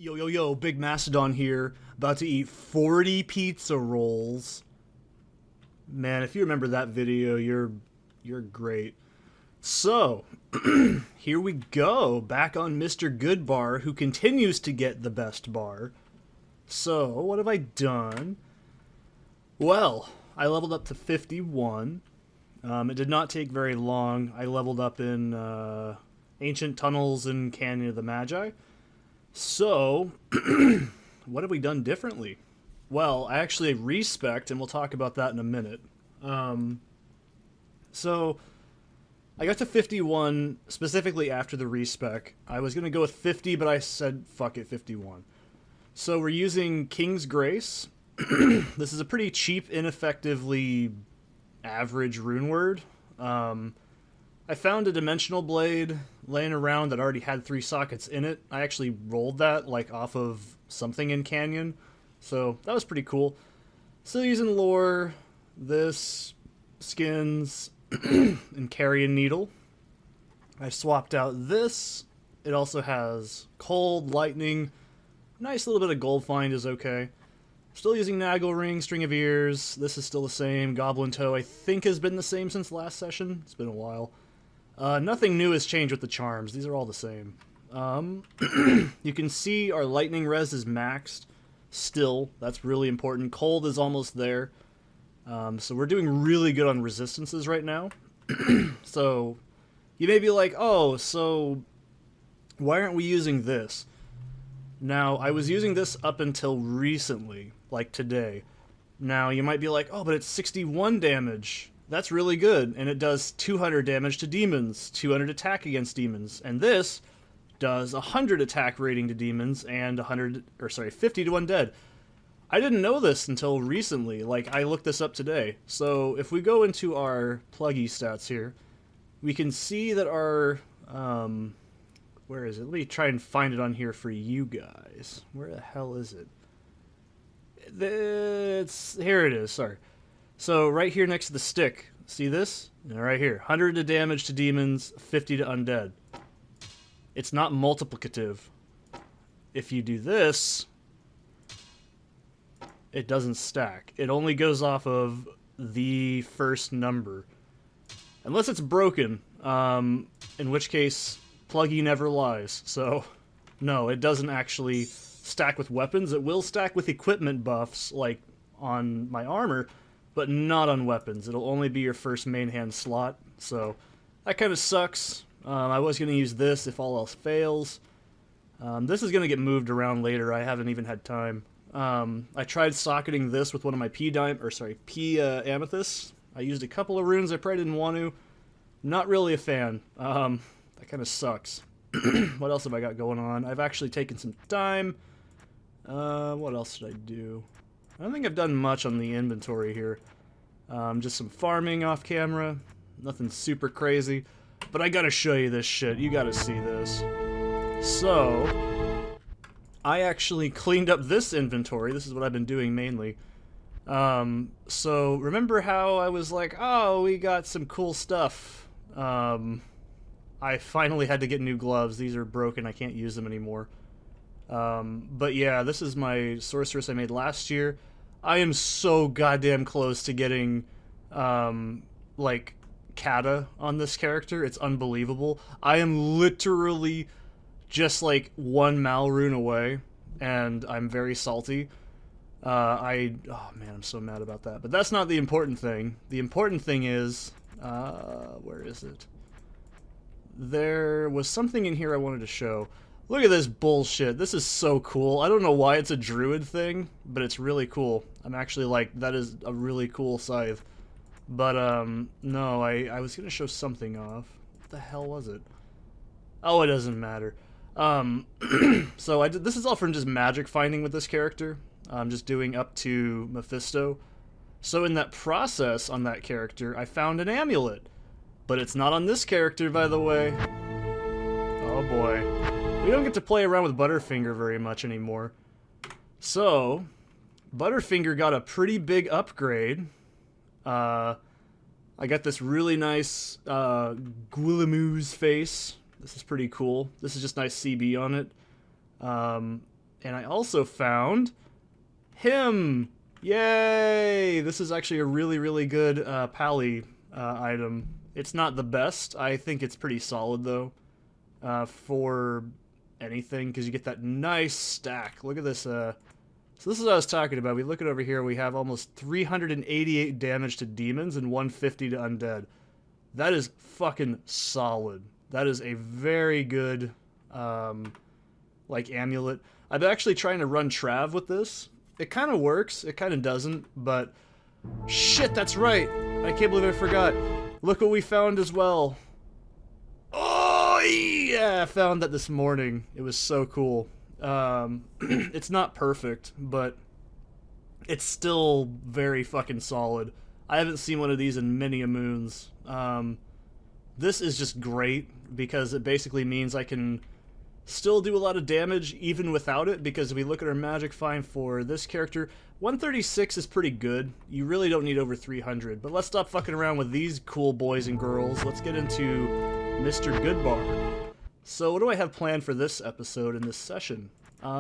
Yo, yo, yo, Big Mastodon here, about to eat 40 pizza rolls. Man, if you remember that video, you're great. So, here we go, back on Mr. Goodbar, who continues to get the best bar. So, what have I done? Well, I leveled up to 51. It did not take very long. I leveled up in Ancient Tunnels and Canyon of the Magi. So, what have we done differently? Well, I actually respect, and we'll talk about that in a minute. So, I got to 51 specifically after the respec. I was going to go with 50, but I said, fuck it, 51. So we're using King's Grace. This is a pretty cheap, ineffectively average rune word. I found a dimensional blade laying around that already had 3 sockets in it. I actually rolled that like off of something in Canyon, so that was pretty cool. Still using lore, this, skins, and carrion needle. I swapped out this. It also has cold, lightning, nice little bit of gold find is okay. Still using Naggle Ring, String of Ears. This is still the same. Goblin Toe, I think, has been the same since last session. It's been a while. Nothing new has changed with the charms. These are all the same. You can see our lightning res is maxed. Still, that's really important. Cold is almost there. So we're doing really good on resistances right now. So you may be like, oh, so why aren't we using this? Now, I was using this up until recently, like today. Now, you might be like, oh, but it's 61 damage. That's really good, and it does 200 damage to demons, 200 attack against demons, and this does 100 attack rating to demons and 50 to undead. I didn't know this until recently, like I looked this up today. So if we go into our Plugy stats here, we can see that our, where is it? Let me try and find it on here for you guys. Where the hell is it? Here it is, sorry. So right here next to the stick, see this? Right here, 100 to damage to demons, 50 to undead. It's not multiplicative. If you do this, it doesn't stack. It only goes off of the first number. Unless it's broken, in which case, Plugy never lies. So, no, it doesn't actually stack with weapons. It will stack with equipment buffs, like on my armor, but not on weapons. It'll only be your first main hand slot, so that kind of sucks. I was going to use this if all else fails. This is going to get moved around later. I haven't even had time. I tried socketing this with one of my P amethysts. I used a couple of runes I probably didn't want to. Not really a fan. That kind of sucks. What else have I got going on? I've actually taken some time. What else did I do? I don't think I've done much on the inventory here. Just some farming off camera. Nothing super crazy. But I gotta show you this shit. You gotta see this. So, I actually cleaned up this inventory. This is what I've been doing mainly. So, remember how I was like, oh, we got some cool stuff. I finally had to get new gloves. These are broken. I can't use them anymore. But yeah, this is my sorceress I made last year. I am so goddamn close to getting, like, Kata on this character. It's unbelievable. I am literally just, like, 1 Mal rune away, and I'm very salty. Oh man, I'm so mad about that. But that's not the important thing. The important thing is, where is it? There was something in here I wanted to show. Look at this bullshit. This is so cool. I don't know why it's a druid thing, but it's really cool. I'm actually like, that is a really cool scythe. But, no, I was gonna show something off. What the hell was it? Oh, it doesn't matter. So this is all from just magic finding with this character. I'm just doing up to Mephisto. So in that process on that character, I found an amulet. But it's not on this character, by the way. Oh boy. We don't get to play around with Butterfinger very much anymore. So, Butterfinger got a pretty big upgrade. I got this really nice Guillemoo's face. This is pretty cool. This is just nice CB on it. And I also found him. Yay! This is actually a really, really good pally item. It's not the best. I think it's pretty solid, though, for anything, because you get that nice stack. Look at this. So this is what I was talking about. We look at over here. We have almost 388 damage to demons and 150 to undead. That is fucking solid. That is a very good, like, amulet. I'm actually trying to run Trav with this. It kind of works. It kind of doesn't, but shit, that's right. I can't believe I forgot. Look what we found as well. Oh, yeah, I found that this morning. It was so cool. It's not perfect, but it's still very fucking solid. I haven't seen one of these in many a moons. This is just great because it basically means I can still do a lot of damage even without it, because if we look at our magic find for this character, 136 is pretty good. You really don't need over 300, but let's stop fucking around with these cool boys and girls. Let's get into Mr. Goodbar. So what do I have planned for this episode in this session?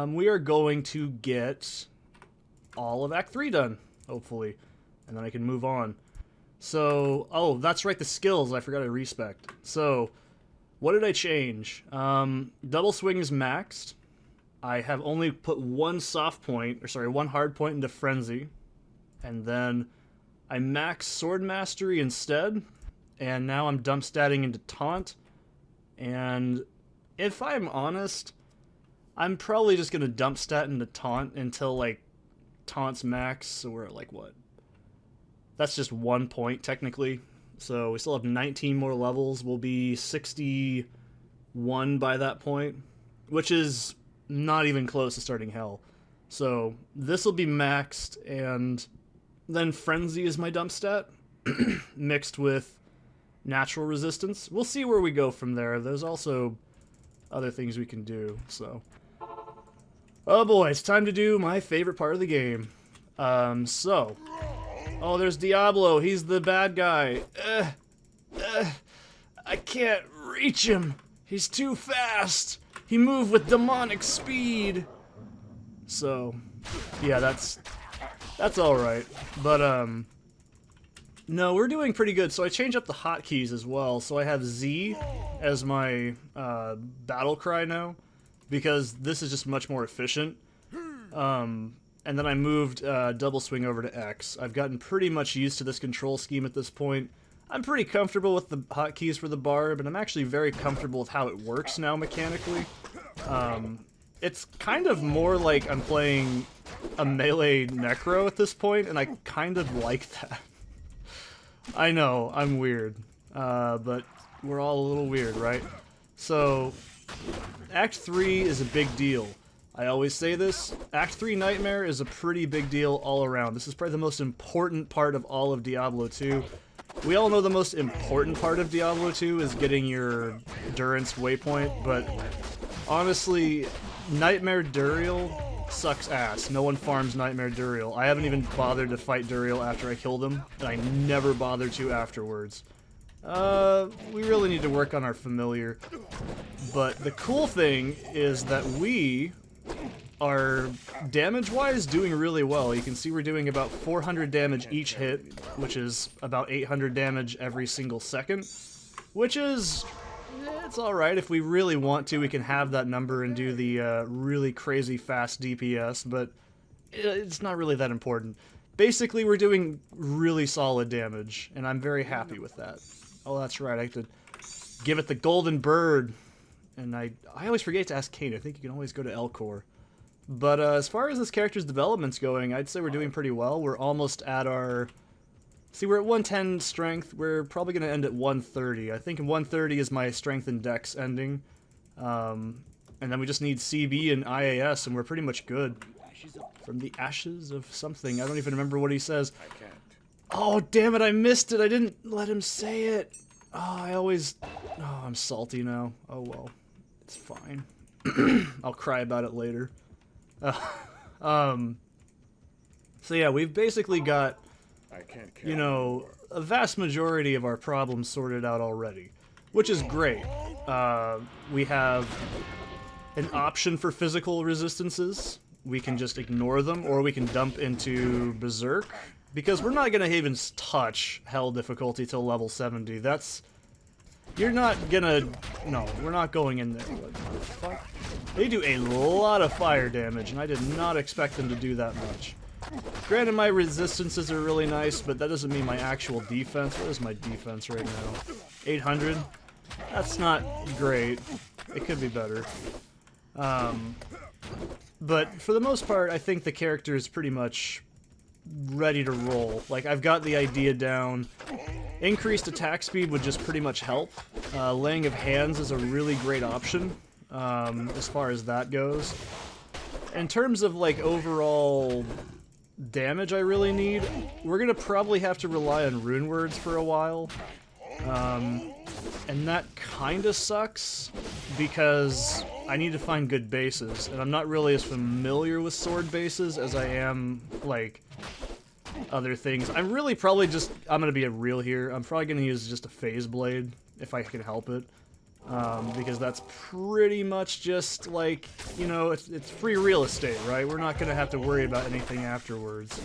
We are going to get all of Act 3 done, hopefully, and then I can move on. So, oh, that's right, the skills, I forgot to respect. So, what did I change? Double swing is maxed. I have only put one hard point into Frenzy. And then I maxed Sword Mastery instead. And now I'm dump statting into Taunt. And if I'm honest, I'm probably just going to dump stat into Taunt until, like, Taunt's max. So we're at, like, what? That's just 1 point, technically. So we still have 19 more levels. We'll be 61 by that point, which is not even close to starting Hell. So this will be maxed, and then Frenzy is my dump stat, mixed with Natural Resistance. We'll see where we go from there. There's also other things we can do, so. Oh boy, it's time to do my favorite part of the game. Oh, there's Diablo. He's the bad guy. I can't reach him. He's too fast. He moved with demonic speed. So, yeah, that's all right. But no, we're doing pretty good. So I changed up the hotkeys as well. So I have Z as my battle cry now, because this is just much more efficient. And then I moved double swing over to X. I've gotten pretty much used to this control scheme at this point. I'm pretty comfortable with the hotkeys for the barb, and I'm actually very comfortable with how it works now mechanically. It's kind of more like I'm playing a melee necro at this point, and I kind of like that. I know, I'm weird, but we're all a little weird, right? So, Act 3 is a big deal. I always say this, Act 3 Nightmare is a pretty big deal all around. This is probably the most important part of all of Diablo 2. We all know the most important part of Diablo 2 is getting your Durance waypoint, but honestly, Nightmare Duriel sucks ass. No one farms Nightmare Duriel. I haven't even bothered to fight Duriel after I killed him, and I never bothered to afterwards. We really need to work on our familiar. But the cool thing is that we are, damage-wise, doing really well. You can see we're doing about 400 damage each hit, which is about 800 damage every single second, which is, it's alright. If we really want to, we can have that number and do the really crazy fast DPS, but it's not really that important. Basically, we're doing really solid damage, and I'm very happy with that. Oh, that's right, I have to give it the golden bird. And I always forget to ask Kane. I think you can always go to Elcor. But as far as this character's development's going, I'd say we're doing pretty well. We're almost at our... See, we're at 110 strength. We're probably going to end at 130. I think 130 is my strength and dex ending. And then we just need CB and IAS, and we're pretty much good. From the ashes of something. I don't even remember what he says. I can't. Oh, damn it, I missed it. I didn't let him say it. Oh, Oh, I'm salty now. Oh, well. It's fine. I'll cry about it later. So yeah, we've basically got, you know, a vast majority of our problems sorted out already, which is great. We have an option for physical resistances. We can just ignore them, or we can dump into Berserk, because we're not going to even touch Hell difficulty till level 70. That's... You're not gonna... No, we're not going in there. What the fuck? They do a lot of fire damage, and I did not expect them to do that much. Granted, my resistances are really nice, but that doesn't mean my actual defense. What is my defense right now? 800? That's not great. It could be better. But for the most part, I think the character is pretty much ready to roll. Like, I've got the idea down. Increased attack speed would just pretty much help. Laying of hands is a really great option, as far as that goes. In terms of, like, overall damage I really need, we're gonna probably have to rely on rune words for a while. And that kinda sucks, because I need to find good bases, and I'm not really as familiar with sword bases as I am, like, other things. I'm really probably just... I'm gonna be real here. I'm probably gonna use just a phase blade, if I can help it. Because that's pretty much just, like, you know, it's free real estate, right? We're not gonna have to worry about anything afterwards.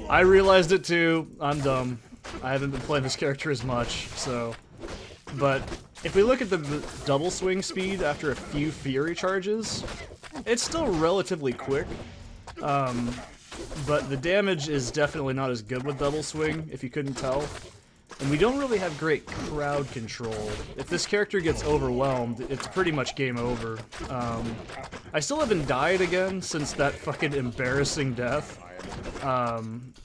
I realized it too. I'm dumb. I haven't been playing this character as much, so... But if we look at the double swing speed after a few Fury charges, it's still relatively quick. But the damage is definitely not as good with double swing, if you couldn't tell. And we don't really have great crowd control. If this character gets overwhelmed, it's pretty much game over. I still haven't died again since that fucking embarrassing death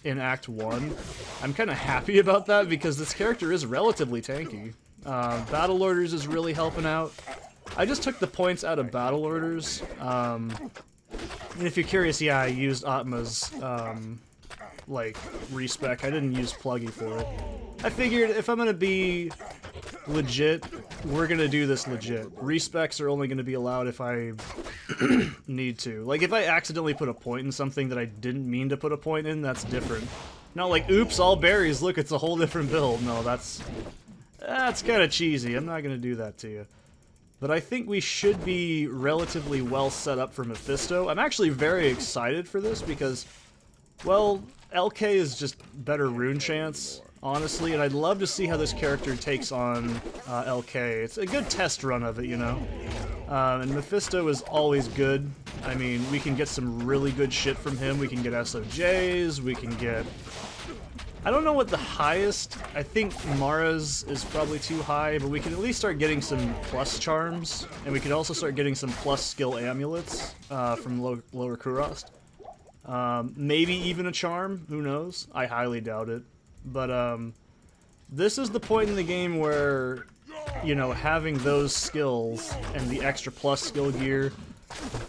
in Act 1. I'm kind of happy about that because this character is relatively tanky. Battle Orders is really helping out. I just took the points out of Battle Orders. And if you're curious, yeah, I used Atma's, like, respec. I didn't use Plugy for it. I figured if I'm gonna be legit, we're gonna do this legit. Respecs are only gonna be allowed if I need to. Like, if I accidentally put a point in something that I didn't mean to put a point in, that's different. Not like, oops, all berries, look, it's a whole different build. No, that's kind of cheesy. I'm not gonna do that to you. But I think we should be relatively well set up for Mephisto. I'm actually very excited for this because, well, LK is just better rune chance, honestly, and I'd love to see how this character takes on LK. It's a good test run of it, you know? And Mephisto is always good. I mean, we can get some really good shit from him. We can get SOJs, we can get... I don't know what the highest... I think Mara's is probably too high, but we can at least start getting some plus charms, and we can also start getting some plus skill amulets from lower Kurost. Maybe even a charm, who knows? I highly doubt it. But this is the point in the game where, you know, having those skills and the extra plus skill gear,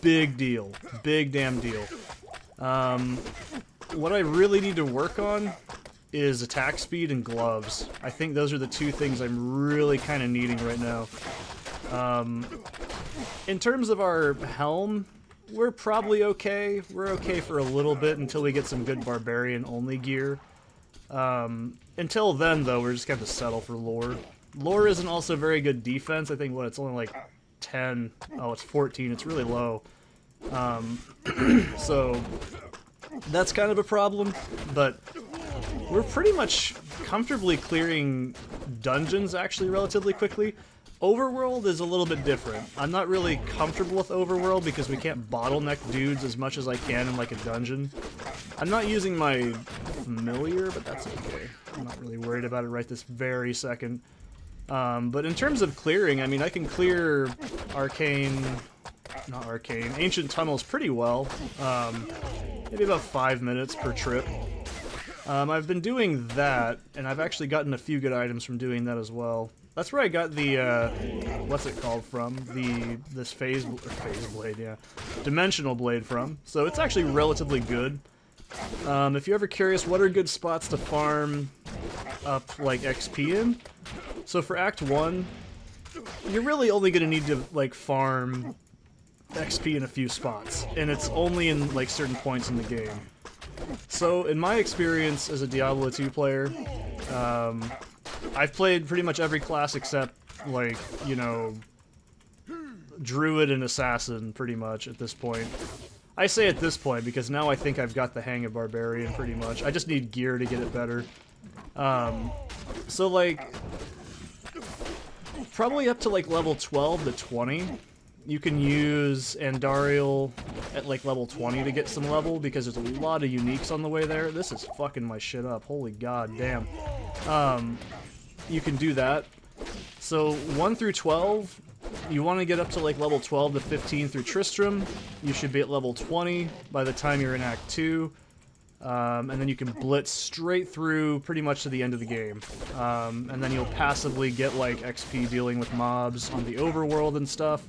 big deal. Big damn deal. What I really need to work on is attack speed and gloves. I think those are the two things I'm really kind of needing right now. In terms of our helm, we're probably okay. We're okay for a little bit until we get some good barbarian-only gear. Until then, though, we're just going to settle for lore. Lore isn't also very good defense. I think, what, it's only like 10. Oh, it's 14. It's really low. So, that's kind of a problem, but we're pretty much comfortably clearing dungeons, actually, relatively quickly. Overworld is a little bit different. I'm not really comfortable with Overworld because we can't bottleneck dudes as much as I can in, like, a dungeon. I'm not using my familiar, but that's okay. I'm not really worried about it right this very second. But in terms of clearing, I mean, I can clear ancient tunnels pretty well. Maybe about 5 minutes per trip. I've been doing that, and I've actually gotten a few good items from doing that as well. That's where I got the, what's it called from? This phase blade, yeah. Dimensional blade from. So it's actually relatively good. If you're ever curious, what are good spots to farm up, like, XP in? So for Act 1, you're really only gonna need to, like, farm XP in a few spots. And it's only in, like, certain points in the game. So, in my experience as a Diablo 2 player, I've played pretty much every class except, like, you know, druid and assassin pretty much at this point. I say at this point because now I think I've got the hang of barbarian pretty much. I just need gear to get it better. So like probably up to like level 12 to 20. You can use Andariel at like level 20 to get some level because there's a lot of uniques on the way there. This is fucking my shit up. Holy god damn. You can do that. So 1 through 12, you want to get up to like level 12 to 15 through Tristram. You should be at level 20 by the time you're in Act 2. And then you can blitz straight through pretty much to the end of the game. And then you'll passively get like XP dealing with mobs on the overworld and stuff.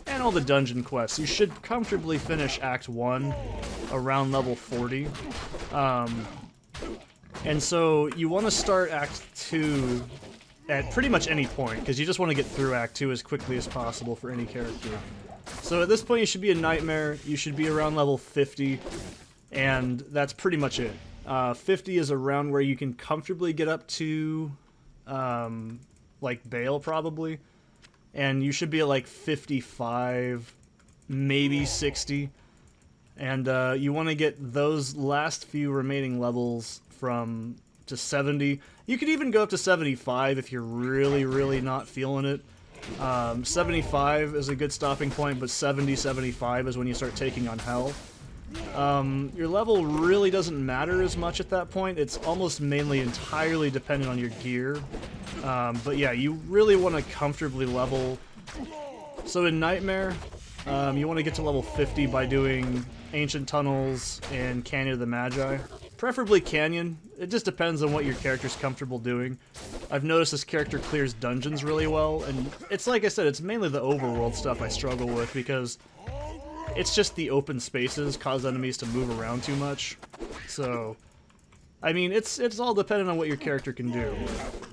And all the dungeon quests. You should comfortably finish Act 1 around level 40. And so you want to start Act 2 at pretty much any point, because you just want to get through Act 2 as quickly as possible for any character. So at this point you should be a Nightmare, you should be around level 50, and that's pretty much it. 50 is around where you can comfortably get up to, like, Bale probably. And you should be at like 55, maybe 60. And you want to get those last few remaining levels from to 70. You could even go up to 75 if you're really, really not feeling it. 75 is a good stopping point, but 70, 75 is when you start taking on hell. Your level really doesn't matter as much at that point. It's almost mainly entirely dependent on your gear. But yeah, you really want to comfortably level. So in Nightmare, you want to get to level 50 by doing Ancient Tunnels and Canyon of the Magi. Preferably Canyon. It just depends on what your character's comfortable doing. I've noticed this character clears dungeons really well, and it's like I said, it's mainly the overworld stuff I struggle with because it's just the open spaces cause enemies to move around too much. So, I mean, it's all dependent on what your character can do.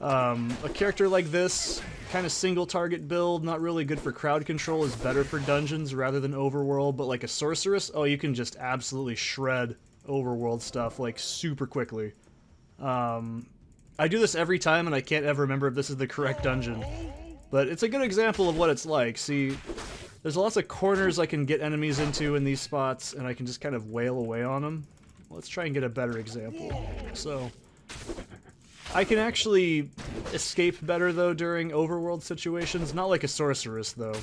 A character like this, kind of single target build, not really good for crowd control, is better for dungeons rather than overworld, but like a sorceress, oh, you can just absolutely shred overworld stuff, like, super quickly. I do this every time and I can't ever remember if this is the correct dungeon, but it's a good example of what it's like. See, there's lots of corners I can get enemies into in these spots, and I can just kind of wail away on them. Let's try and get a better example. So, I can actually escape better, though, during overworld situations. Not like a sorceress, though.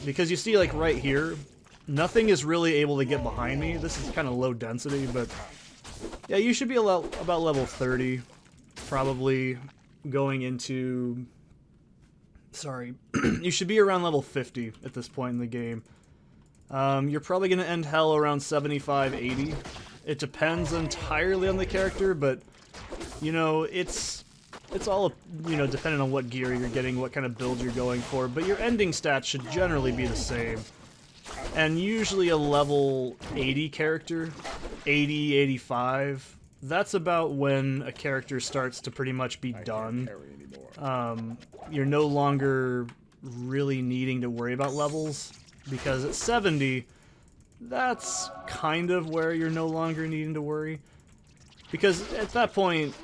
Because you see, like, right here, nothing is really able to get behind me. This is kind of low density, but yeah, you should be about level 30, probably going into... Sorry, you should be around level 50 at this point in the game. You're probably going to end hell around 75, 80. It depends entirely on the character, but, you know, it's all, you know, dependent on what gear you're getting, what kind of build you're going for, but your ending stats should generally be the same. And usually a level 80 character, 80, 85, that's about when a character starts to pretty much be done. You're no longer really needing to worry about levels, because at 70, that's kind of where you're no longer needing to worry. Because at that point,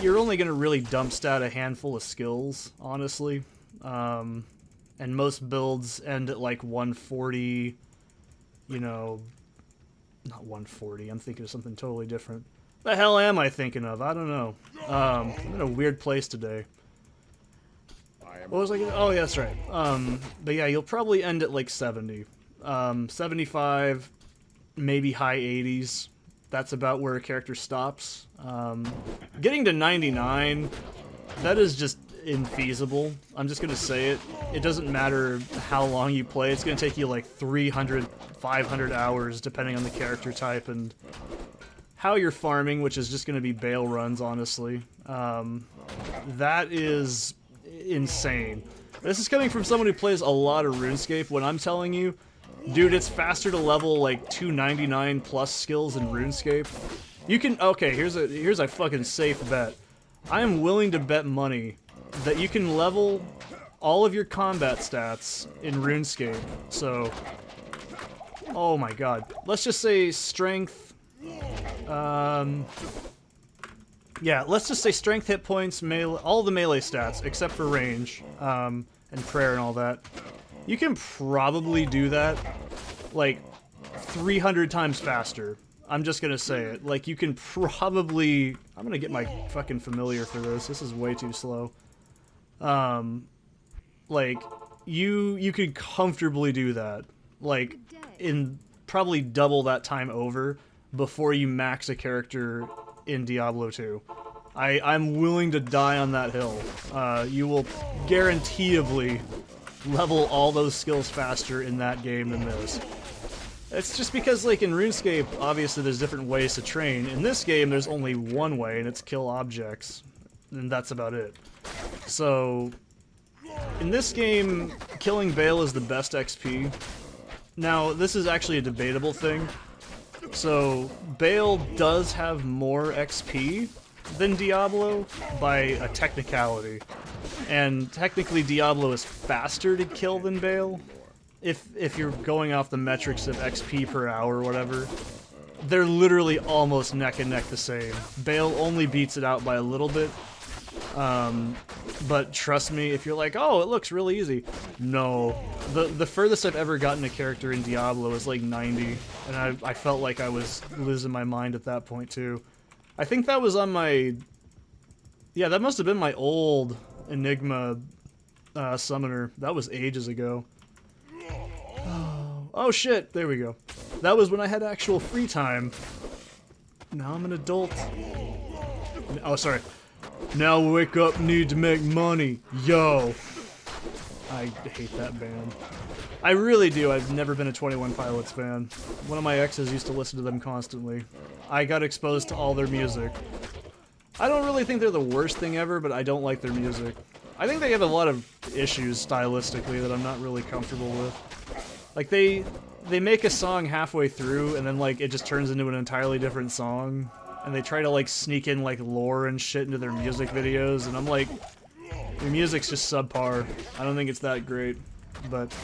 you're only going to really dump stat a handful of skills, honestly. And most builds end at like 140, you know, not 140, I'm thinking of something totally different. The hell am I thinking of? I don't know. I'm in a weird place today. What was I gonna... Oh, yeah, that's right. But yeah, you'll probably end at like 70. 75, maybe high 80s. That's about where a character stops. Getting to 99, that is just infeasible. I'm just gonna say it. It doesn't matter how long you play. It's gonna take you like 300, 500 hours, depending on the character type and how you're farming, which is just gonna be bail runs, honestly. That is insane. This is coming from someone who plays a lot of RuneScape. When I'm telling you, dude, it's faster to level like 299 plus skills in RuneScape. You can... Okay, here's a fucking safe bet. I am willing to bet money that you can level all of your combat stats in RuneScape. So, oh my god. Let's just say strength. Yeah, let's just say strength, hit points, melee, all the melee stats except for range, and prayer and all that. You can probably do that, like, 300 times faster. I'm just gonna say it. Like, you can probably... I'm gonna get my fucking familiar for this. This is way too slow. Like, you could comfortably do that. Like, in probably double that time over before you max a character in Diablo 2. I'm willing to die on that hill. You will guaranteeably level all those skills faster in that game than this. It's just because, like, in RuneScape, obviously there's different ways to train. In this game, there's only one way, and it's kill objects. And that's about it. So, in this game, killing Bale is the best XP. Now, this is actually a debatable thing. So, Bale does have more XP than Diablo by a technicality. And technically Diablo is faster to kill than Bale. If you're going off the metrics of XP per hour or whatever, they're literally almost neck and neck the same. Bale only beats it out by a little bit. But trust me, if you're like, oh, it looks really easy. No. The furthest I've ever gotten a character in Diablo is like 90, and I felt like I was losing my mind at that point too. I think that was on my... Yeah, that must have been my old Enigma summoner. That was ages ago. Oh shit, there we go. That was when I had actual free time. Now I'm an adult. Oh, sorry. Now wake up, need to make money. Yo. I hate that band. I really do. I've never been a 21 Pilots fan. One of my exes used to listen to them constantly. I got exposed to all their music. I don't really think they're the worst thing ever, but I don't like their music. I think they have a lot of issues stylistically that I'm not really comfortable with. Like, they make a song halfway through, and then, like, it just turns into an entirely different song. And they try to, like, sneak in, like, lore and shit into their music videos, and I'm like, your music's just subpar. I don't think it's that great. But,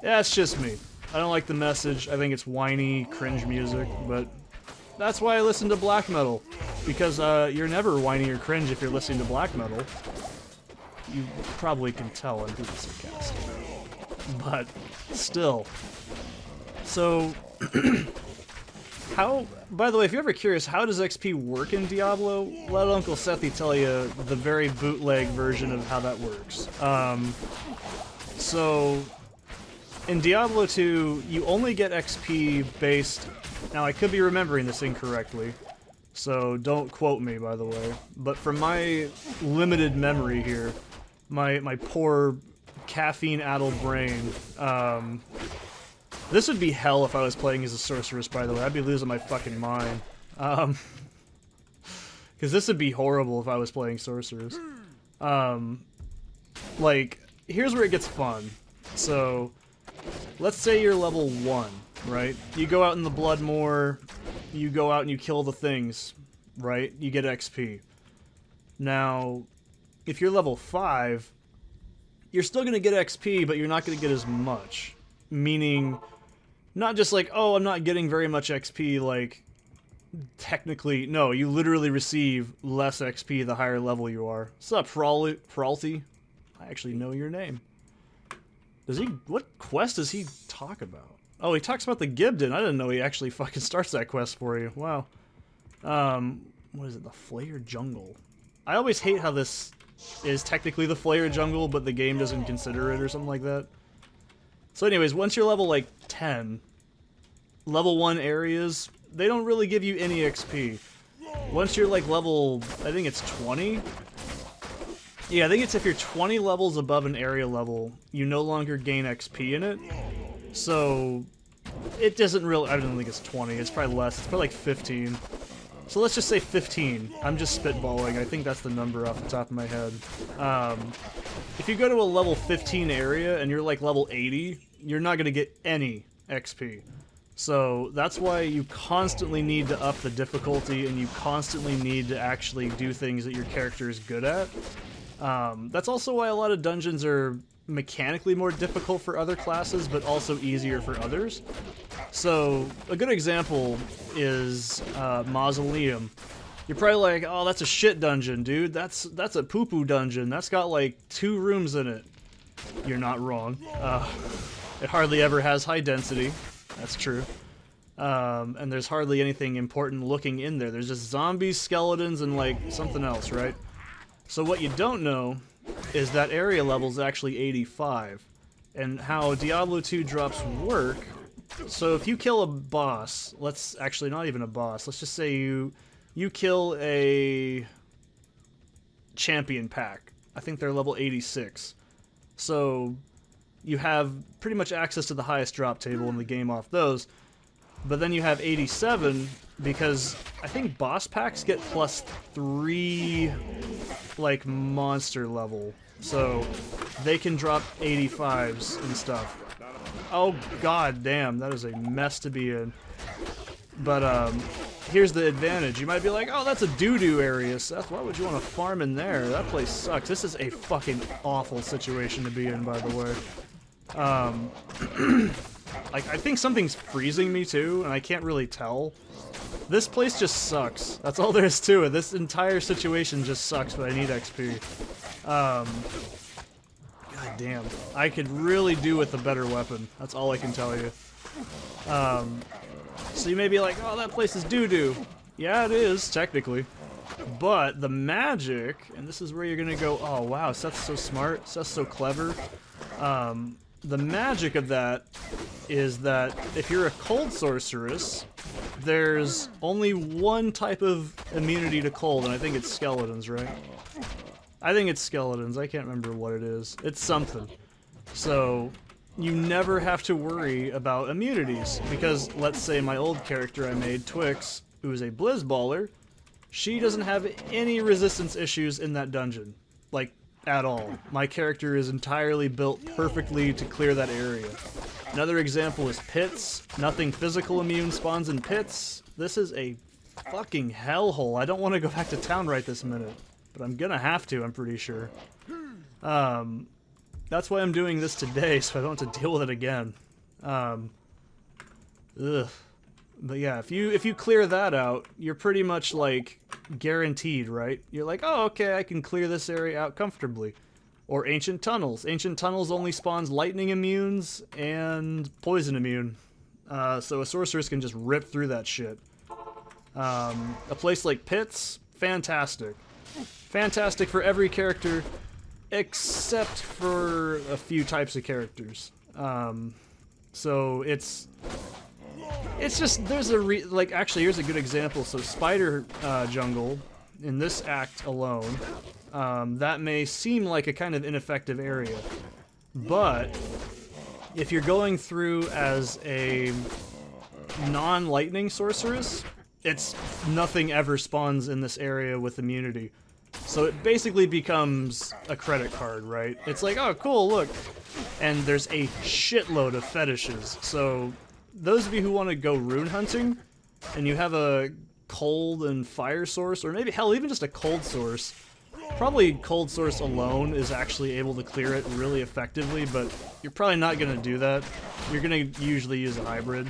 yeah, it's just me. I don't like the message. I think it's whiny, cringe music, but that's why I listen to black metal. Because, you're never whiny or cringe if you're listening to black metal. You probably can tell I'm being sarcastic. But, still. So, how, by the way, if you're ever curious, how does XP work in Diablo? Let Uncle Sethy tell you the very bootleg version of how that works. So, in Diablo 2, you only get XP based... Now, I could be remembering this incorrectly, so don't quote me, by the way. But from my limited memory here, my poor caffeine-addled brain, this would be hell if I was playing as a sorceress, by the way. I'd be losing my fucking mind. Because this would be horrible if I was playing sorceress. Like, here's where it gets fun. So, let's say you're level 1, right? You go out in the Bloodmoor, you go out and you kill the things, right? You get XP. Now, if you're level 5, you're still going to get XP, but you're not going to get as much. Meaning, not just like, oh, I'm not getting very much XP, like, technically, no, you literally receive less XP the higher level you are. What's up, Pralty? I actually know your name. Does he, what quest does he talk about? Oh, he talks about the Gibden. I didn't know he actually fucking starts that quest for you. Wow. What is it, the Flayer Jungle? I always hate how this is technically the Flayer Jungle, but the game doesn't consider it or something like that. So anyways, once you're level, like, 10, level 1 areas, they don't really give you any XP. Once you're, like, level, I think it's 20? Yeah, I think it's if you're 20 levels above an area level, you no longer gain XP in it. So, it doesn't really, I don't think it's 20, it's probably less, it's probably like 15. So let's just say 15. I'm just spitballing, I think that's the number off the top of my head. If you go to a level 15 area and you're like level 80, you're not going to get any XP. So that's why you constantly need to up the difficulty and you constantly need to actually do things that your character is good at. That's also why a lot of dungeons are mechanically more difficult for other classes, but also easier for others. So, a good example is Mausoleum. You're probably like, oh, that's a shit dungeon, dude. That's a poo-poo dungeon. That's got like 2 rooms in it. You're not wrong. It hardly ever has high density. That's true. And there's hardly anything important looking in there. There's just zombies, skeletons, and like something else, right? So what you don't know is that area level is actually 85. And how Diablo 2 drops work. So if you kill a boss, let's actually not even a boss. Let's just say you kill a champion pack. I think they're level 86. So you have pretty much access to the highest drop table in the game off those. But then you have 87 because I think boss packs get +3 like monster level. So they can drop 85s and stuff. Oh god damn, that is a mess to be in. But here's the advantage. You might be like, oh, that's a doo-doo area, Seth. Why would you want to farm in there? That place sucks. This is a fucking awful situation to be in, by the way. Like, I think something's freezing me too, and I can't really tell. This place just sucks. That's all there is to it. This entire situation just sucks, but I need XP. God damn. I could really do with a better weapon. That's all I can tell you. So you may be like, oh, that place is doo-doo. Yeah, it is, technically. But the magic, and this is where you're gonna go, oh wow, Seth's so smart, Seth's so clever. The magic of that is that if you're a cold sorceress, there's only one type of immunity to cold, and I think it's skeletons, right? I think it's skeletons, I can't remember what it is. It's something. So you never have to worry about immunities, because let's say my old character I made, Twix, who is a blizzballer, she doesn't have any resistance issues in that dungeon. Like, at all. My character is entirely built perfectly to clear that area. Another example is pits. Nothing physical immune spawns in pits. This is a fucking hellhole. I don't want to go back to town right this minute, but I'm gonna have to, I'm pretty sure. That's why I'm doing this today, so I don't have to deal with it again. Ugh. But yeah, if you clear that out, you're pretty much like guaranteed, right? You're like, oh, okay, I can clear this area out comfortably. Or Ancient Tunnels. Ancient Tunnels only spawns lightning immunes and poison immune. So a sorceress can just rip through that shit. A place like Pits, fantastic. Fantastic for every character, except for a few types of characters. So it's just, there's a like, actually, here's a good example. So Spider Jungle, in this act alone, that may seem like a kind of ineffective area, but if you're going through as a non-lightning sorceress, it's nothing ever spawns in this area with immunity. So it basically becomes a credit card, right? It's like, oh, cool, look. And there's a shitload of fetishes. So those of you who want to go rune hunting, and you have a cold and fire source, or maybe, hell, even just a cold source, probably cold source alone is actually able to clear it really effectively, but you're probably not going to do that. You're going to usually use a hybrid.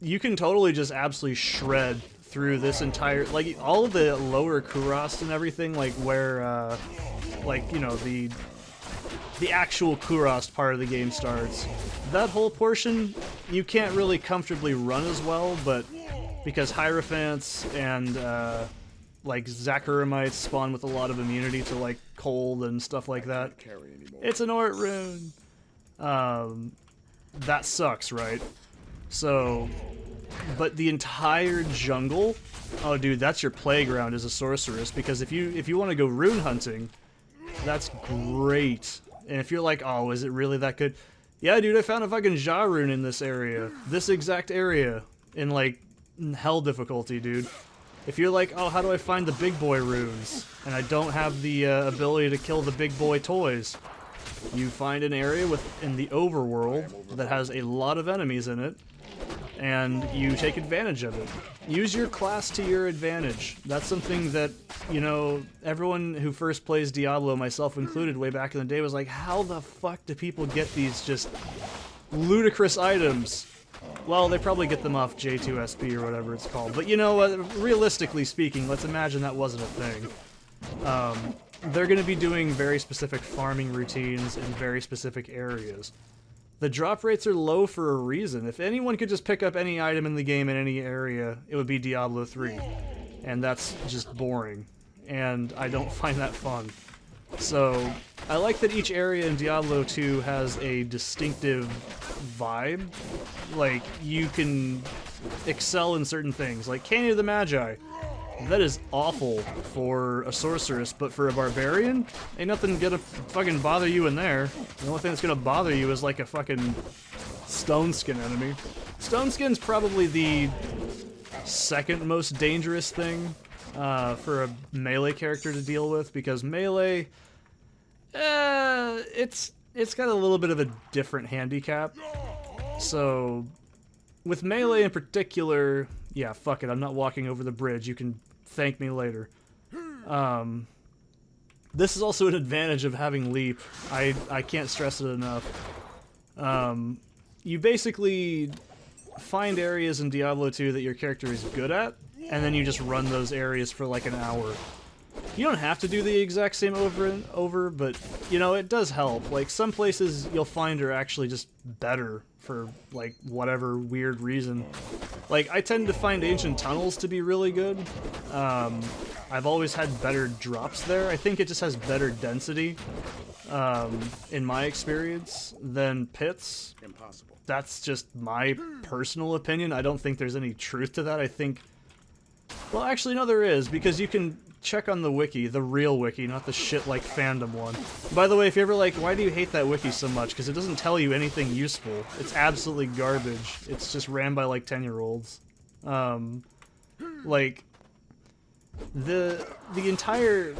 You can totally just absolutely shred through this entire, like, all of the lower Kurast and everything, like where, like, you know, the actual Kurast part of the game starts. That whole portion, you can't really comfortably run as well, but because Hierophants and, like, Zacharimites spawn with a lot of immunity to, like, cold and stuff like that. It's an Ort rune. That sucks, right? So, but the entire jungle, oh dude, that's your playground as a sorceress, because if you want to go rune hunting, that's great. And if you're like, oh, is it really that good? Yeah, dude, I found a fucking Ja rune in this area. This exact area. In, like, hell difficulty, dude. If you're like, oh, how do I find the big boy runes? And I don't have the ability to kill the big boy toys. You find an area in the overworld that has a lot of enemies in it, and you take advantage of it. Use your class to your advantage. That's something that, you know, everyone who first plays Diablo, myself included, way back in the day was like, how the fuck do people get these just ludicrous items? Well, they probably get them off J2SP or whatever it's called. But you know, realistically speaking, let's imagine that wasn't a thing. they're going to be doing very specific farming routines in very specific areas. The drop rates are low for a reason. If anyone could just pick up any item in the game in any area, it would be Diablo 3. And that's just boring. And I don't find that fun. So, I like that each area in Diablo 2 has a distinctive vibe. Like, you can excel in certain things. Like Canyon of the Magi. That is awful for a sorceress, but for a barbarian, ain't nothing gonna fucking bother you in there. The only thing that's gonna bother you is like a fucking stone skin enemy. Stone skin's probably the second most dangerous thing for a melee character to deal with, because melee, it's got a little bit of a different handicap. So, with melee in particular, yeah, fuck it, I'm not walking over the bridge, you can thank me later. This is also an advantage of having leap. I can't stress it enough. You basically find areas in Diablo 2 that your character is good at, and then you just run those areas for like an hour. You don't have to do the exact same over and over, but, you know, it does help. Like, some places you'll find are actually just better for, like, whatever weird reason. Like, I tend to find ancient tunnels to be really good. I've always had better drops there. I think it just has better density, in my experience, than pits. Impossible. That's just my personal opinion. I don't think there's any truth to that. I think... Well, actually, no, there is, because you can check on the wiki, the real wiki, not the shit like fandom one. By the way, if you're ever like, why do you hate that wiki so much? Because it doesn't tell you anything useful. It's absolutely garbage. It's just ran by like 10-year-olds. Like, the entire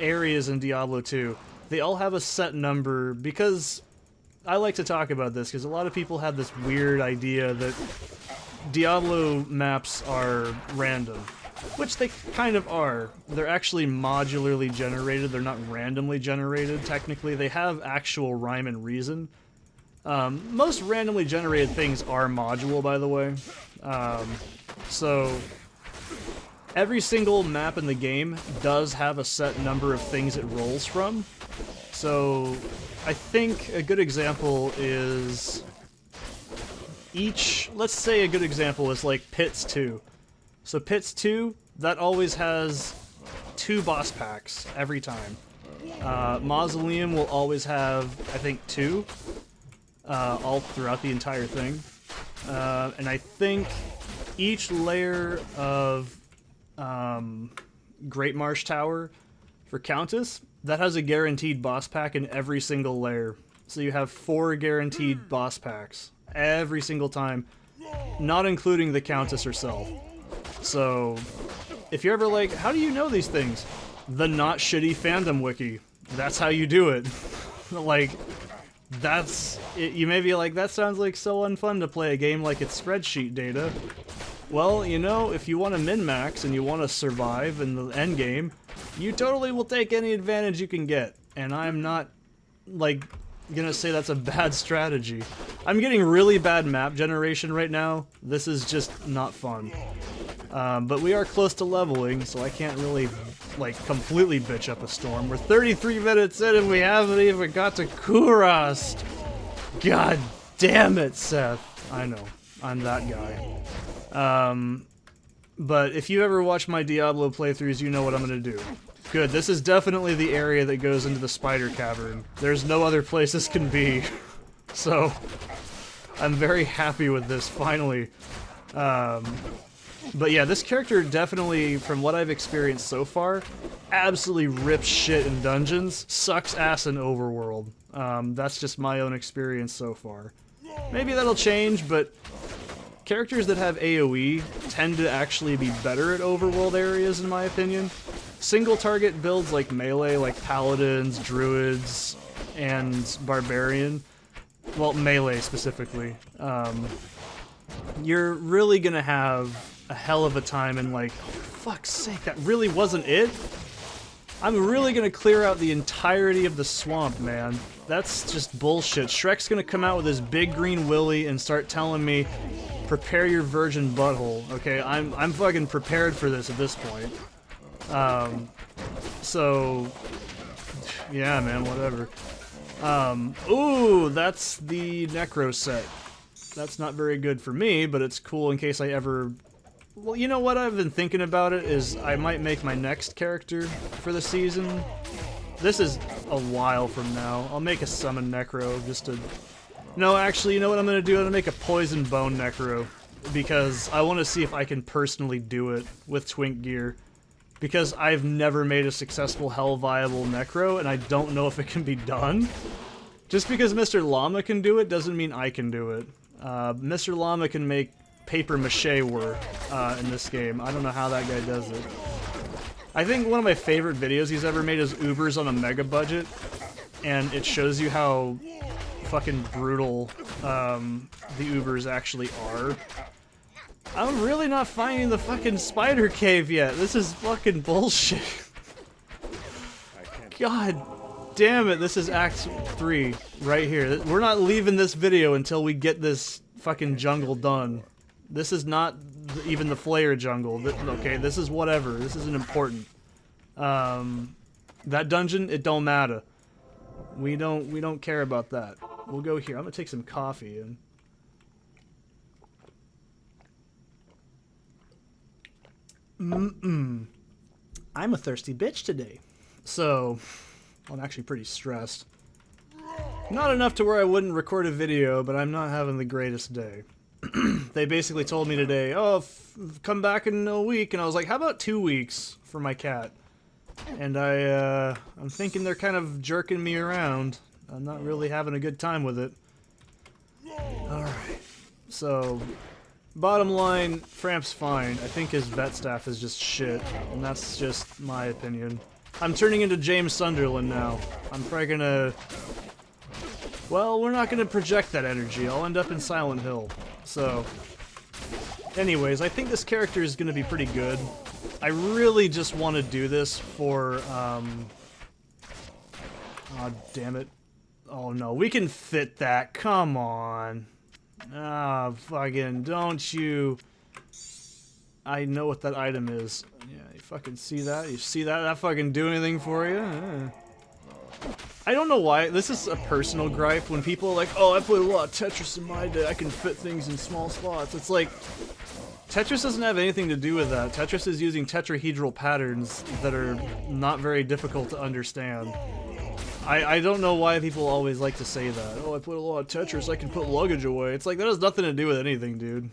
areas in Diablo 2, they all have a set number, because I like to talk about this, because a lot of people have this weird idea that Diablo maps are random. Which they kind of are. They're actually modularly generated. They're not randomly generated, technically. They have actual rhyme and reason. Most randomly generated things are module, by the way. So, every single map in the game does have a set number of things it rolls from. So, I think a good example is... Let's say a good example is like Pits 2. So Pits 2, that always has 2 boss packs every time. Mausoleum will always have, I think, 2, all throughout the entire thing. And I think each layer of Great Marsh Tower for Countess, that has a guaranteed boss pack in every single layer. So you have 4 guaranteed boss packs every single time, not including the Countess herself. So, if you're ever like, how do you know these things? The not shitty fandom wiki. That's how you do it. Like, that's... You may be like, that sounds like so unfun to play a game like it's spreadsheet data. Well, you know, if you want to min-max and you want to survive in the endgame, you totally will take any advantage you can get. And I'm not, like, gonna say that's a bad strategy. I'm getting really bad map generation right now. This is just not fun. But we are close to leveling, so I can't really, like, completely bitch up a storm. We're 33 minutes in and we haven't even got to Kurast! God damn it, Seth. I know. I'm that guy. But if you ever watch my Diablo playthroughs, you know what I'm gonna do. Good, this is definitely the area that goes into the spider cavern. There's no other place this can be. So, I'm very happy with this, finally. But yeah, this character definitely, from what I've experienced so far, absolutely rips shit in dungeons, sucks ass in overworld. That's just my own experience so far. Maybe that'll change, but characters that have AoE tend to actually be better at overworld areas, in my opinion. Single target builds like melee, like paladins, druids, and barbarian, well, melee specifically, you're really gonna have a hell of a time and like, fuck's sake, that really wasn't it? I'm really gonna clear out the entirety of the swamp, man. That's just bullshit. Shrek's gonna come out with his big green willy and start telling me, prepare your virgin butthole, okay? I'm fucking prepared for this at this point. So, Yeah, man, whatever. Ooh, that's the Necro set. That's not very good for me, but it's cool in case I ever... Well, you know what I've been thinking about it is I might make my next character for the season. This is a while from now. I'll make a Summon Necro just to... No, actually, you know what I'm going to do? I'm going to make a Poison Bone Necro. Because I want to see if I can personally do it with Twink gear. Because I've never made a successful Hell Viable Necro, and I don't know if it can be done. Just because Mr. Llama can do it doesn't mean I can do it. Mr. Llama can make paper mache work in this game. I don't know how that guy does it. I think one of my favorite videos he's ever made is Ubers on a mega budget, and it shows you how fucking brutal the Ubers actually are. I'm really not finding the fucking spider cave yet. This is fucking bullshit. God damn it, this is Act 3 right here. We're not leaving this video until we get this fucking jungle done. This is not even the Flayer jungle. Okay, this is whatever. This isn't important. That dungeon, it don't matter. We don't care about that. We'll go here. I'm gonna take some coffee and... I'm a thirsty bitch today. So, I'm actually pretty stressed. Not enough to where I wouldn't record a video, but I'm not having the greatest day. They basically told me today, oh, come back in a week, and I was like, how about 2 weeks for my cat? And I'm thinking they're kind of jerking me around. I'm not really having a good time with it. Alright. So, bottom line, Framp's fine. I think his vet staff is just shit, and that's just my opinion. I'm turning into James Sunderland now. I'm probably gonna... Well, we're not gonna project that energy. I'll end up in Silent Hill. So... Anyways, I think this character is gonna be pretty good. I really just want to do this for, oh, damn it. Oh no, we can fit that. Come on. Ah, fucking, don't you... I know what that item is. Yeah, you fucking see that? You see that? That fucking do anything for you? I don't know why. This is a personal gripe when people are like, oh, I played a lot of Tetris in my day. I can fit things in small spots. It's like, Tetris doesn't have anything to do with that. Tetris is using tetrahedral patterns that are not very difficult to understand. I don't know why people always like to say that. Oh, I played a lot of Tetris. I can put luggage away. It's like, that has nothing to do with anything, dude.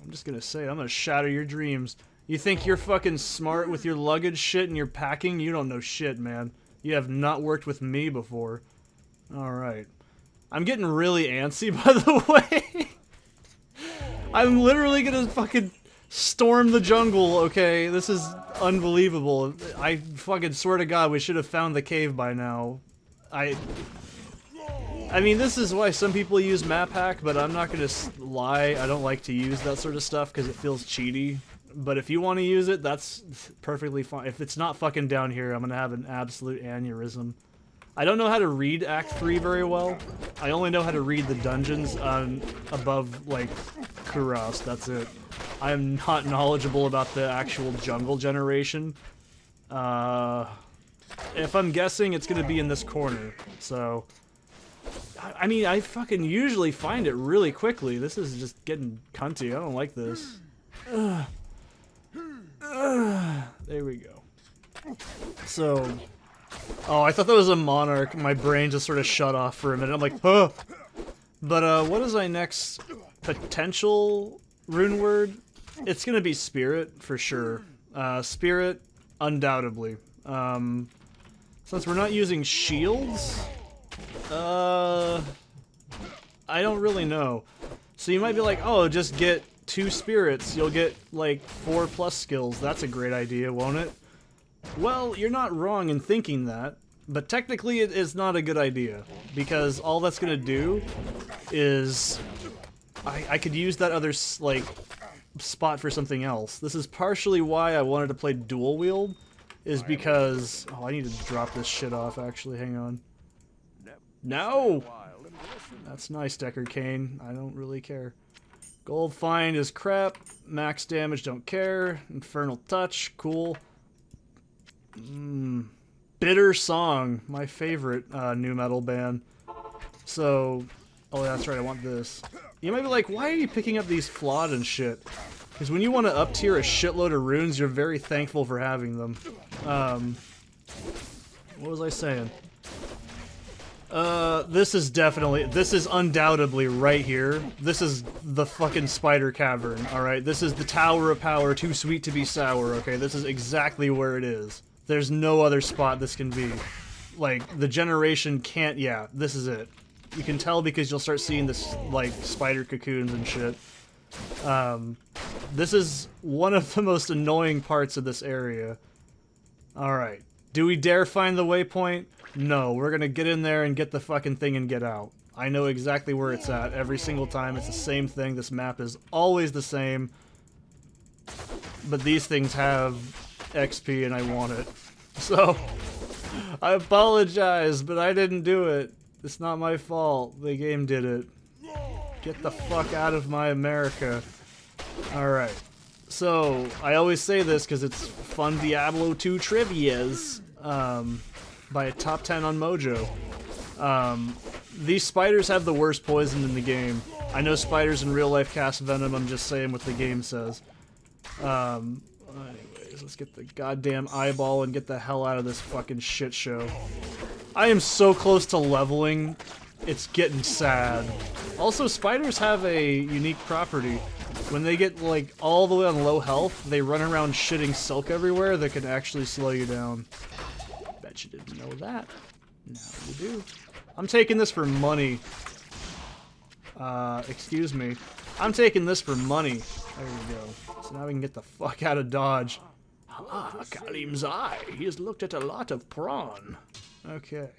I'm just gonna say it. I'm gonna shatter your dreams. You think you're fucking smart with your luggage shit and your packing? You don't know shit, man. You have not worked with me before. Alright. I'm getting really antsy, by the way. I'm literally gonna fucking storm the jungle, okay? This is unbelievable. I fucking swear to God, we should have found the cave by now. I mean, this is why some people use map hack, but I'm not gonna lie. I don't like to use that sort of stuff because it feels cheaty. But if you want to use it, that's perfectly fine. If it's not fucking down here, I'm gonna have an absolute aneurysm. I don't know how to read Act 3 very well. I only know how to read the dungeons above, like, Kuros. That's it. I am not knowledgeable about the actual jungle generation. If I'm guessing, it's gonna be in this corner. So, I mean, I fucking usually find it really quickly. This is just getting cunty. I don't like this. There we go. So, oh, I thought that was a monarch. My brain just sort of shut off for a minute. I'm like, huh. But what is my next potential rune word? It's gonna be spirit for sure. Spirit, undoubtedly. Since we're not using shields, I don't really know. So you might be like, oh, just get 2 spirits. You'll get like 4+ skills. That's a great idea, won't it? Well, you're not wrong in thinking that, but technically it is not a good idea, because all that's gonna do is I could use that other like spot for something else. This is partially why I wanted to play dual wield, is because I need to drop this shit off. Actually, hang on. No, that's nice, Deckard Cain. I don't really care. Gold find is crap. Max damage, don't care. Infernal touch, cool. Bitter Song, my favorite new metal band. So, oh that's right, I want this. You might be like, why are you picking up these flawed and shit? Because when you want to up tier a shitload of runes, you're very thankful for having them. What was I saying? This is undoubtedly right here. This is the fucking spider cavern, alright? This is the Tower of Power, too sweet to be sour, okay? This is exactly where it is. There's no other spot this can be. Like, the generation can't, yeah, this is it. You can tell because you'll start seeing this, like, spider cocoons and shit. This is one of the most annoying parts of this area. Alright. Do we dare find the waypoint? No, we're gonna get in there and get the fucking thing and get out. I know exactly where it's at every single time. It's the same thing. This map is always the same. But these things have XP and I want it. So, I apologize, but I didn't do it. It's not my fault. The game did it. Get the fuck out of my America. Alright. So, I always say this because it's fun Diablo 2 trivias. By a top 10 on Mojo. These spiders have the worst poison in the game. I know spiders in real life cast venom, I'm just saying what the game says. Anyways, let's get the goddamn eyeball and get the hell out of this fucking shit show. I am so close to leveling, it's getting sad. Also, spiders have a unique property. When they get, like, all the way on low health, they run around shitting silk everywhere that can actually slow you down. Bet you didn't know that. Now you do. I'm taking this for money. Excuse me. I'm taking this for money. There we go. So now we can get the fuck out of Dodge. Ah, Kalim's eye. He has looked at a lot of prawn. Okay.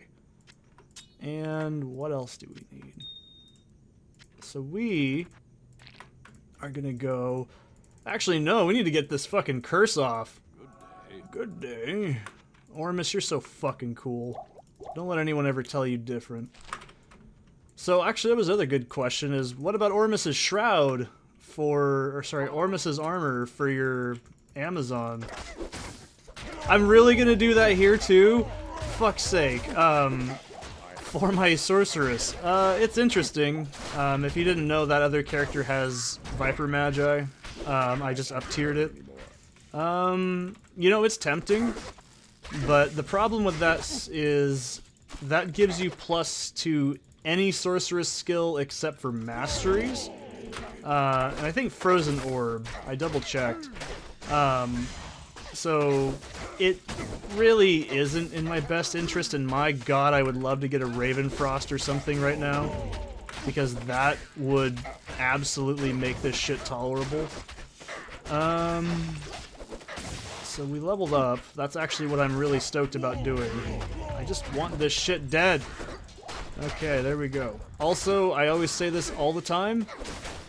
And what else do we need? So we are gonna go... Actually, no, we need to get this fucking curse off. Good day. Ormus, you're so fucking cool. Don't let anyone ever tell you different. So, actually, that was another good question, is what about Ormus's shroud for... Or, sorry, Ormus's armor for your Amazon? I'm really gonna do that here, too? Fuck's sake. For my sorceress. It's interesting. If you didn't know, that other character has Viper Magi. I just up-tiered it. You know, it's tempting. But the problem with that is that gives you plus to any sorceress skill except for masteries. And I think Frozen Orb. I double-checked. So it really isn't in my best interest, and my god, I would love to get a Ravenfrost or something right now, because that would absolutely make this shit tolerable. So we leveled up. That's actually what I'm really stoked about doing. I just want this shit dead. Okay, there we go. Also, I always say this all the time.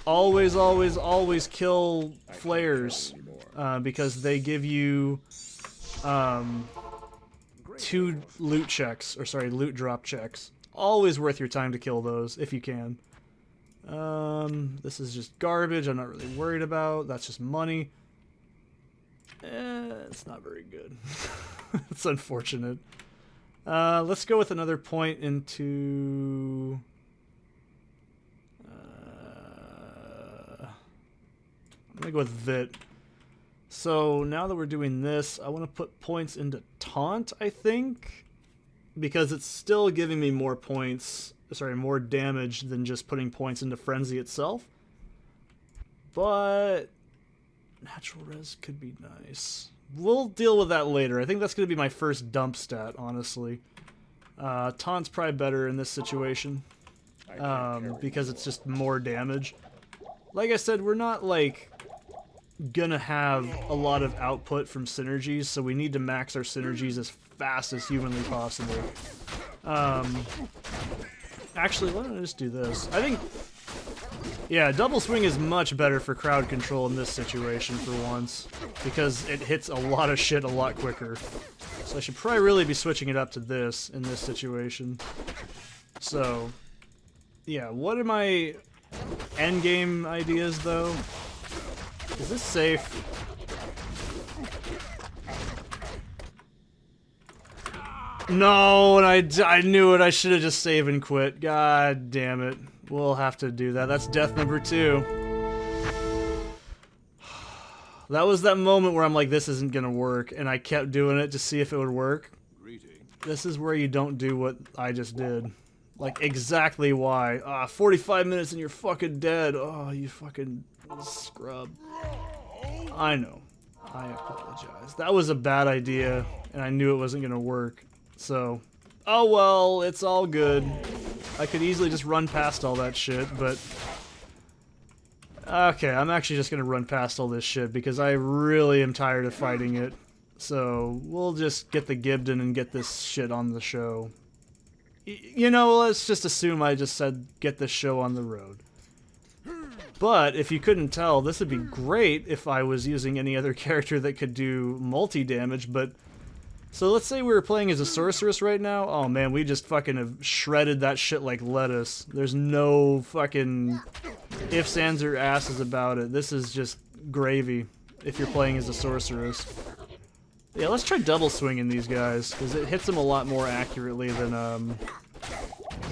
Always, always, always kill flares. Because they give you 2 loot checks, or sorry, loot drop checks. Always worth your time to kill those, if you can. This is just garbage I'm not really worried about. That's just money. It's not very good. It's unfortunate. Let's go with another point into... I'm gonna go with Vit. So now that we're doing this, I want to put points into Taunt, I think, because it's still giving me more points, sorry, more damage than just putting points into Frenzy itself. But Natural Res could be nice. We'll deal with that later. I think that's going to be my first dump stat, honestly. Taunt's probably better in this situation, because it's just more damage. Like I said, we're not, like, gonna have a lot of output from synergies, so we need to max our synergies as fast as humanly possible. Actually, why don't I just do this? I think, yeah, double swing is much better for crowd control in this situation for once, because it hits a lot of shit a lot quicker. So I should probably really be switching it up to this in this situation. So, yeah, what are my endgame ideas, though? Is this safe? No, and I knew it. I should have just saved and quit. God damn it. We'll have to do that. That's death number 2. That was that moment where I'm like, this isn't gonna work, and I kept doing it to see if it would work. This is where you don't do what I just did. Like, exactly why. 45 minutes and you're fucking dead. Oh, you fucking scrub. I know. I apologize. That was a bad idea, and I knew it wasn't gonna work. So, oh well, it's all good. I could easily just run past all that shit, but... Okay, I'm actually just gonna run past all this shit, because I really am tired of fighting it. So, we'll just get the Gibden and get this shit on the show. You know, let's just assume I just said get this show on the road. But, if you couldn't tell, this would be great if I was using any other character that could do multi-damage, but... So let's say we were playing as a sorceress right now. Oh man, we just fucking have shredded that shit like lettuce. There's no fucking ifs, ands, or asses about it. This is just gravy if you're playing as a sorceress. Yeah, let's try double swinging these guys, because it hits them a lot more accurately than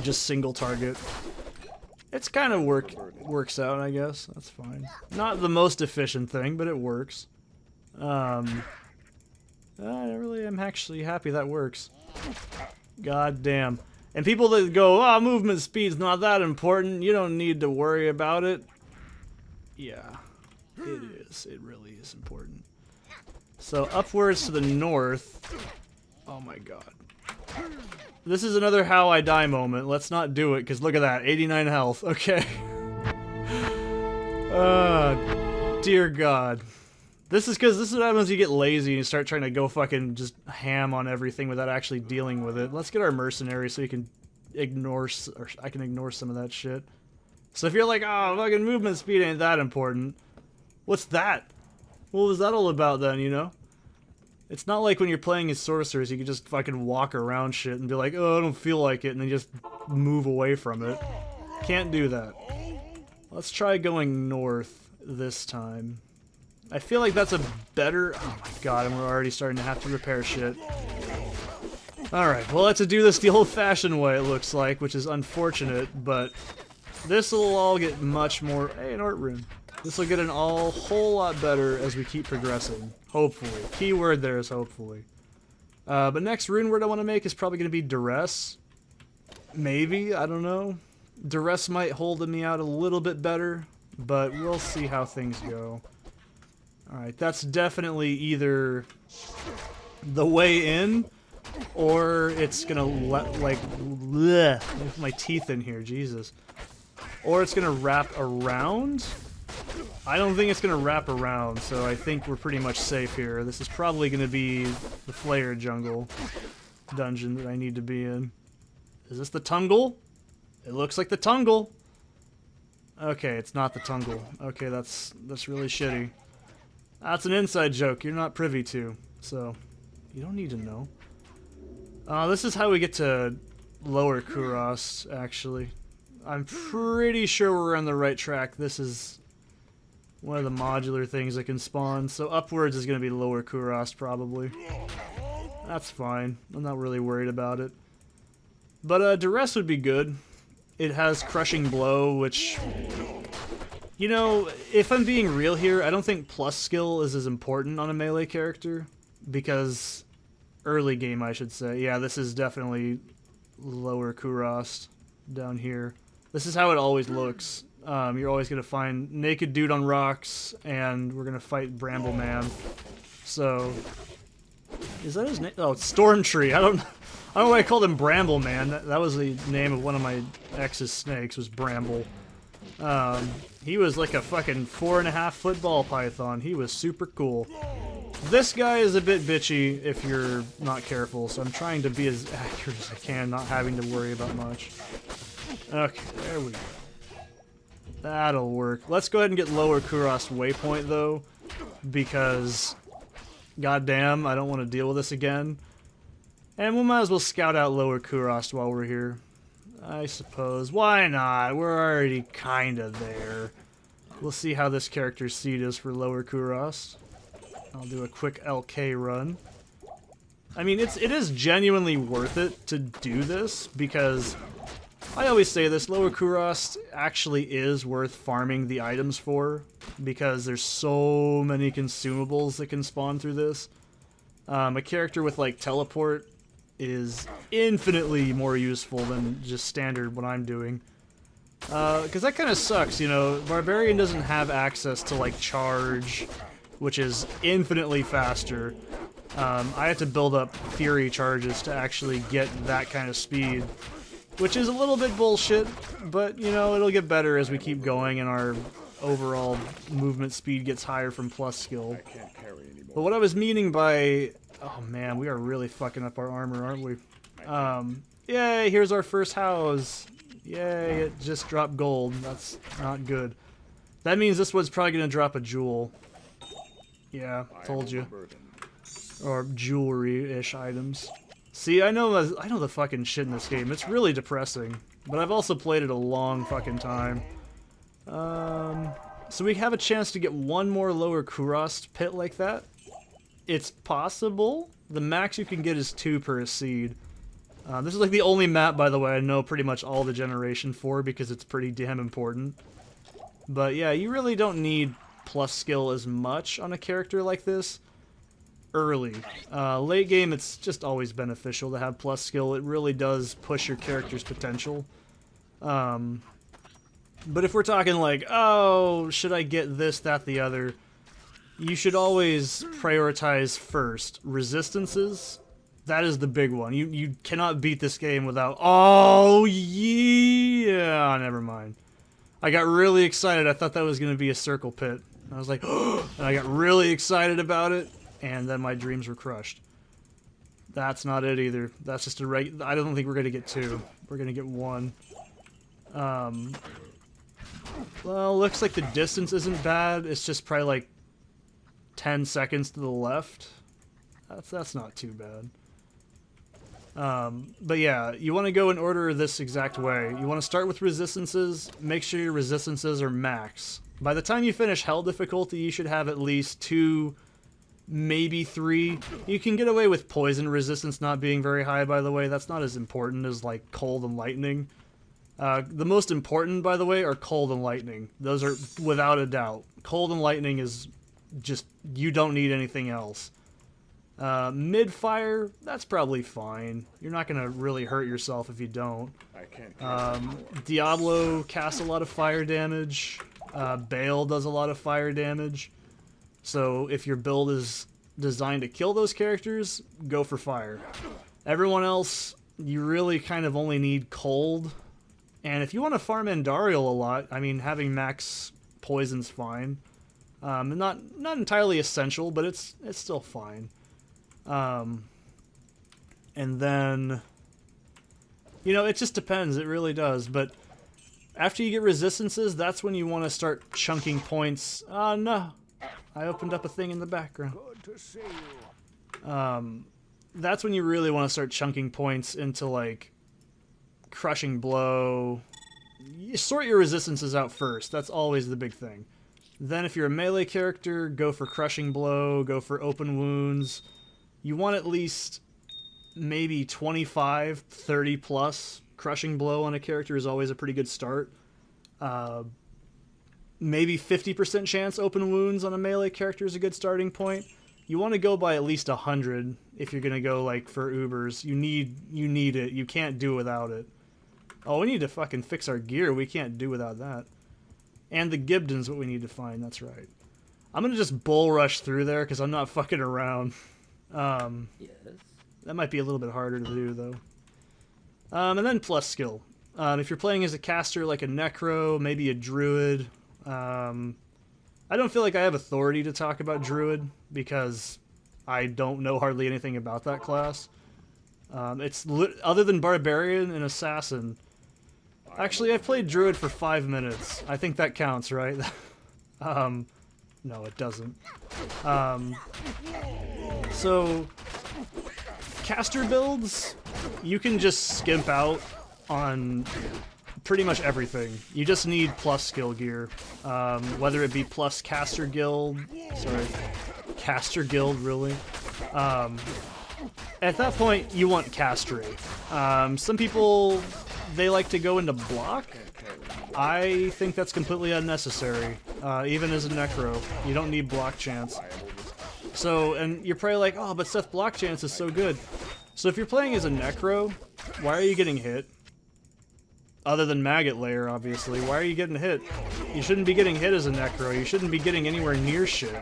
just single target. It's kind of works out, I guess. That's fine. Not the most efficient thing, but it works. I really am actually happy that works. God damn. And people that go, oh, movement speed's not that important, you don't need to worry about it. Yeah, it is. It really is important. So upwards to the north. Oh my god. This is another how I die moment. Let's not do it, because look at that. 89 health. Okay. Dear God. This is because this is what happens when you get lazy and you start trying to go fucking just ham on everything without actually dealing with it. Let's get our mercenary so you can ignore, or I can ignore some of that shit. So if you're like, oh, fucking movement speed ain't that important. What's that? What was that all about then, you know? It's not like when you're playing as sorcerers, you can just fucking walk around shit and be like, oh, I don't feel like it, and then just move away from it. Can't do that. Let's try going north this time. I feel like that's a better... Oh my god, and we're already starting to have to repair shit. Alright, well, let's do this the old-fashioned way, it looks like, which is unfortunate, but this will all get much more... Hey, an art rune. This will get an whole lot better as we keep progressing. Hopefully. Key word there is hopefully. But next rune word I want to make is probably going to be duress. Maybe, I don't know. Duress might hold me out a little bit better, but we'll see how things go. Alright, that's definitely either the way in, or it's gonna like, bleh, put my teeth in here, Jesus. Or it's gonna wrap around. I don't think it's gonna wrap around, so I think we're pretty much safe here. This is probably gonna be the Flayer jungle dungeon that I need to be in. Is this the Tungle? It looks like the Tungle. Okay, it's not the Tungle. Okay, that's really shitty. That's an inside joke you're not privy to, so you don't need to know. This is how we get to Lower Kuros, actually. I'm pretty sure we're on the right track. This is one of the modular things that can spawn, so upwards is going to be Lower Kuros, probably. That's fine. I'm not really worried about it. But Duress would be good. It has Crushing Blow, which... You know, if I'm being real here, I don't think plus skill is as important on a melee character, because early game, I should say. Yeah, this is definitely Lower Kuros down here. This is how it always looks. You're always going to find naked dude on rocks, and we're going to fight Bramble Man. So, is that his name? Oh, it's Stormtree. I don't know why I called him Bramble Man. That was the name of one of my ex's snakes, was Bramble. He was like a fucking 4.5-foot ball python. He was super cool. This guy is a bit bitchy if you're not careful, so I'm trying to be as accurate as I can, not having to worry about much. Okay, there we go. That'll work. Let's go ahead and get Lower Kuros waypoint, though, because goddamn, I don't want to deal with this again. And we might as well scout out Lower Kuros while we're here. I suppose. Why not? We're already kinda there. We'll see how this character's seed is for Lower Kuros. I'll do a quick LK run. I mean, it is genuinely worth it to do this, because I always say this, lower Kurast actually is worth farming the items for, because there's so many consumables that can spawn through this. A character with, like, teleport is infinitely more useful than just standard what I'm doing. Because that kind of sucks, you know, Barbarian doesn't have access to, like, charge, which is infinitely faster. I have to build up Fury charges to actually get that kind of speed, which is a little bit bullshit, but, you know, it'll get better as we keep going and our overall movement speed gets higher from plus skill. But what I was meaning by... Oh man, we are really fucking up our armor, aren't we? Yay, here's our first house. Yay, it just dropped gold. That's not good. That means this one's probably gonna drop a jewel. Yeah, told you. Or jewelry-ish items. See, I know the fucking shit in this game. It's really depressing. But I've also played it a long fucking time. So we have a chance to get one more lower Kurast pit like that. It's possible. The max you can get is 2 per seed. This is like the only map, by the way, I know pretty much all the generation for, because it's pretty damn important. But yeah, you really don't need plus skill as much on a character like this early. Late game, it's just always beneficial to have plus skill. It really does push your character's potential. But if we're talking like, oh, should I get this, that, the other, you should always prioritize first resistances. That is the big one. You cannot beat this game without... Oh, yeah! Never mind. I got really excited. I thought that was going to be a circle pit. I was like, oh! And I got really excited about it, and then my dreams were crushed. That's not it either. That's just a I don't think we're going to get 2. We're going to get 1. Well, looks like the distance isn't bad. It's just probably like 10 seconds to the left. That's not too bad. But yeah, you want to go in order this exact way. You want to start with resistances, make sure your resistances are max. By the time you finish hell difficulty, you should have at least 2, maybe 3. You can get away with poison resistance not being very high, by the way. That's not as important as, like, cold and lightning. The most important, by the way, are cold and lightning. Those are without a doubt. Cold and lightning is just, you don't need anything else. Mid-fire, that's probably fine. You're not going to really hurt yourself if you don't. Diablo casts a lot of fire damage. Bale does a lot of fire damage. So if your build is designed to kill those characters, go for fire. Everyone else, you really kind of only need cold. And if you want to farm Andariel a lot, I mean, having max poison's fine. Not entirely essential, but it's still fine. And then, you know, it just depends. It really does. But after you get resistances, that's when you want to start chunking points. Oh, no. I opened up a thing in the background. Good to see you. That's when you really want to start chunking points into, like, Crushing Blow. You sort your resistances out first. That's always the big thing. Then if you're a melee character, go for Crushing Blow, go for Open Wounds. You want at least maybe 25, 30 plus. Crushing Blow on a character is always a pretty good start. Maybe 50% chance Open Wounds on a melee character is a good starting point. You want to go by at least 100 if you're going to go, like, for Ubers. You need it. You can't do without it. Oh, we need to fucking fix our gear. We can't do without that. And the Gibdon's what we need to find. That's right. I'm going to just bull rush through there because I'm not fucking around. Yes. That might be a little bit harder to do, though. And then plus skill. If you're playing as a caster like a Necro, maybe a Druid. I don't feel like I have authority to talk about Druid because I don't know hardly anything about that class. Other than Barbarian and Assassin. Actually, I played Druid for 5 minutes. I think that counts, right? No, it doesn't. So, caster builds, you can just skimp out on pretty much everything. You just need plus skill gear. Whether it be plus caster guild, sorry, caster guild, really. at that point, you want castrate. Some people, they like to go into block. I think that's completely unnecessary. Even as a necro, you don't need block chance. So, and you're probably like, oh, but Seth, block chance is so good. So if you're playing as a necro, why are you getting hit? Other than maggot layer, obviously. Why are you getting hit? You shouldn't be getting hit as a necro. You shouldn't be getting anywhere near shit.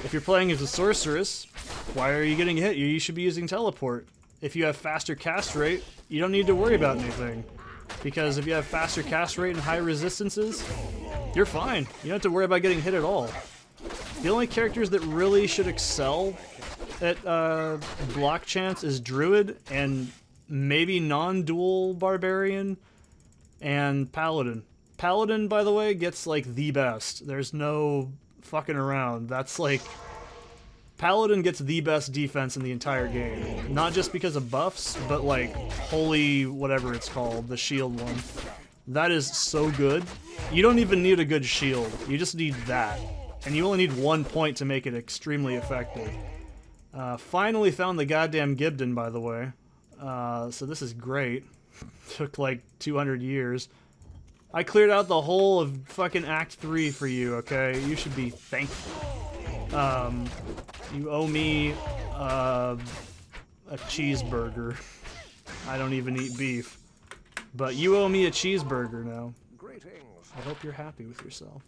If you're playing as a sorceress, why are you getting hit? You should be using teleport. If you have faster cast rate, you don't need to worry about anything. Because if you have faster cast rate and high resistances, you're fine. You don't have to worry about getting hit at all. The only characters that really should excel at block chance is Druid and maybe non-dual Barbarian and Paladin. Paladin, by the way, gets like the best. There's no fucking around. That's like... Paladin gets the best defense in the entire game. Not just because of buffs, but like holy whatever it's called, the shield one. That is so good. You don't even need a good shield. You just need that. And you only need 1 point to make it extremely effective. Finally found the goddamn Gibdon, by the way. So this is great. Took like 200 years. I cleared out the whole of fucking Act 3 for you, okay? You should be thankful. You owe me a cheeseburger. I don't even eat beef. But you owe me a cheeseburger now. I hope you're happy with yourself.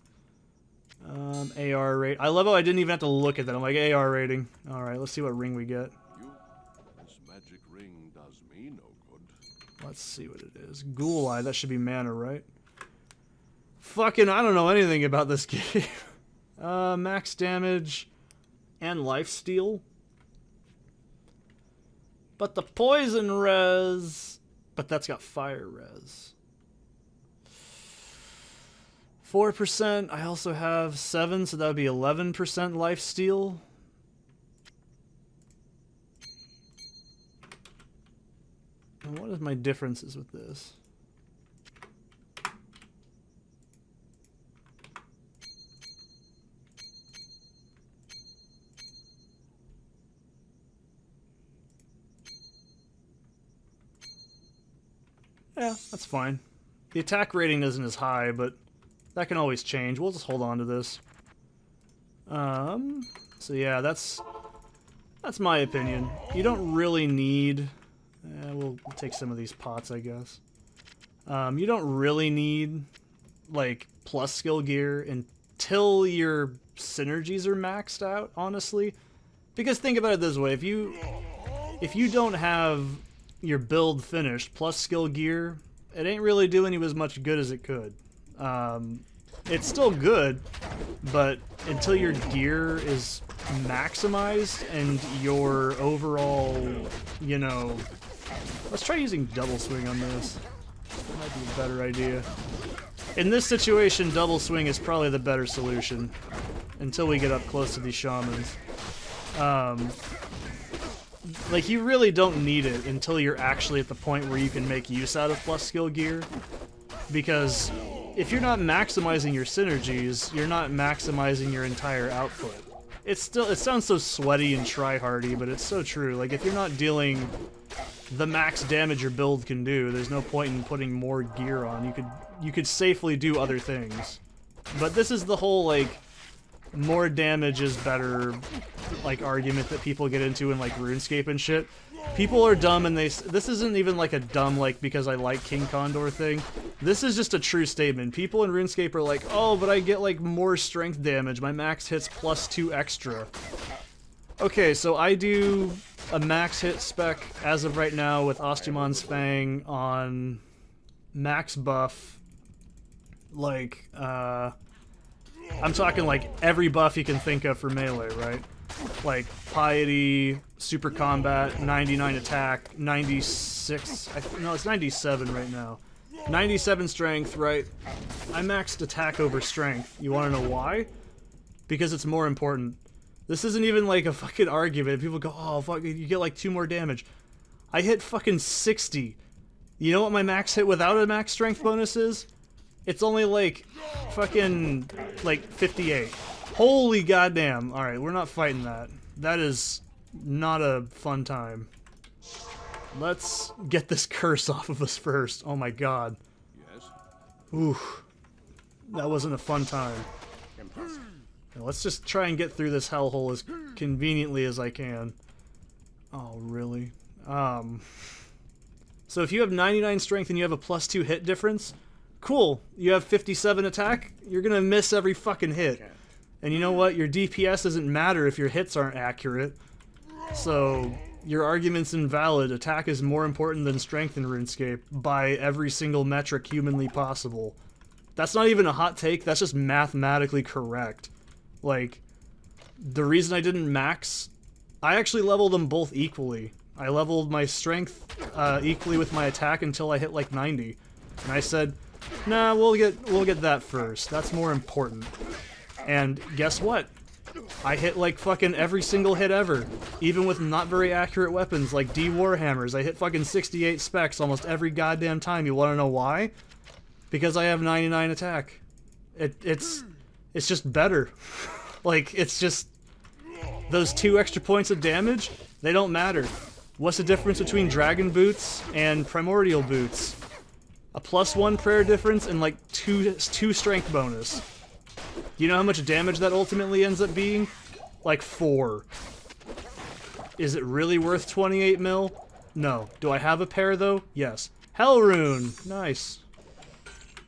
AR rate. I love how I didn't even have to look at that. I'm like, AR rating. Alright, let's see what ring we get. This magic ring does me no good. Let's see what it is. Ghoul Eye, that should be mana, right? Fucking, I don't know anything about this game. Max damage and lifesteal. But the poison res... But that's got fire res. 4%, I also have 7, so that would be 11% lifesteal. And what is my differences with this? Yeah, that's fine. The attack rating isn't as high, but that can always change. We'll just hold on to this. So yeah, that's my opinion. You don't really need... we'll take some of these pots, I guess. You don't really need, like, plus skill gear until your synergies are maxed out, honestly. Because think about it this way, if you don't have your build finished plus skill gear, it ain't really doing you as much good as it could. It's still good, but until your gear is maximized and your overall, you know... Let's try using double swing on this. That might be a better idea. In this situation, double swing is probably the better solution until we get up close to these shamans. Like, you really don't need it until you're actually at the point where you can make use out of plus skill gear. Because if you're not maximizing your synergies, you're not maximizing your entire output. It sounds so sweaty and try-hardy, but it's so true. Like, if you're not dealing the max damage your build can do, there's no point in putting more gear on. You could safely do other things. But this is the whole, like, more damage is better, like, argument that people get into in, like, RuneScape and shit. People are dumb and this isn't even like a dumb, like, because I like King Condor thing. This is just a true statement. People in RuneScape are like, oh, but I get, like, more strength damage. My max hits +2 extra. Okay, so I do a max hit spec as of right now with Osteomon's Fang on max buff. Like, I'm talking like every buff you can think of for melee, right? Like Piety, Super Combat, 99 attack, 96... no, it's 97 right now. 97 strength, right? I maxed attack over strength. You want to know why? Because it's more important. This isn't even like a fucking argument. People go, oh, fuck, you get like 2 more damage. I hit fucking 60. You know what my max hit without a max strength bonus is? It's only like fucking like 58. Holy goddamn. Alright, we're not fighting that. That is not a fun time. Let's get this curse off of us first. Oh my god. Yes? Oof. That wasn't a fun time. Now let's just try and get through this hellhole as conveniently as I can. Oh, really? So if you have 99 strength and you have a +2 hit difference, cool. You have 57 attack, you're gonna miss every fucking hit. And you know what? Your DPS doesn't matter if your hits aren't accurate. So your argument's invalid. Attack is more important than strength in RuneScape by every single metric humanly possible. That's not even a hot take, that's just mathematically correct. Like, the reason I didn't max, I actually leveled them both equally. I leveled my strength equally with my attack until I hit like 90. And I said, nah, we'll get that first. That's more important. And guess what? I hit like fucking every single hit ever. Even with not very accurate weapons like D Warhammers. I hit fucking 68 specs almost every goddamn time. You wanna know why? Because I have 99 attack. It's just better. Like, it's just... Those 2 extra points of damage, they don't matter. What's the difference between Dragon Boots and Primordial Boots? A +1 prayer difference and like 2 strength bonus. Do you know how much damage that ultimately ends up being? Like 4. Is it really worth 28 mil? No. Do I have a pair though? Yes. Hellrune! Nice.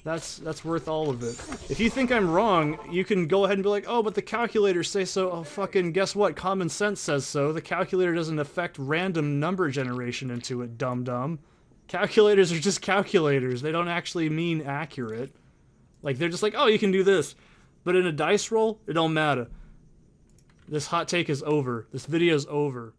That's worth all of it. If you think I'm wrong, you can go ahead and be like, oh, but the calculators say so. Oh, fucking guess what? Common sense says so. The calculator doesn't affect random number generation into it, dum-dum. Calculators are just calculators. They don't actually mean accurate. Like, they're just like, oh, you can do this. But in a dice roll, it don't matter. This hot take is over. This video's over.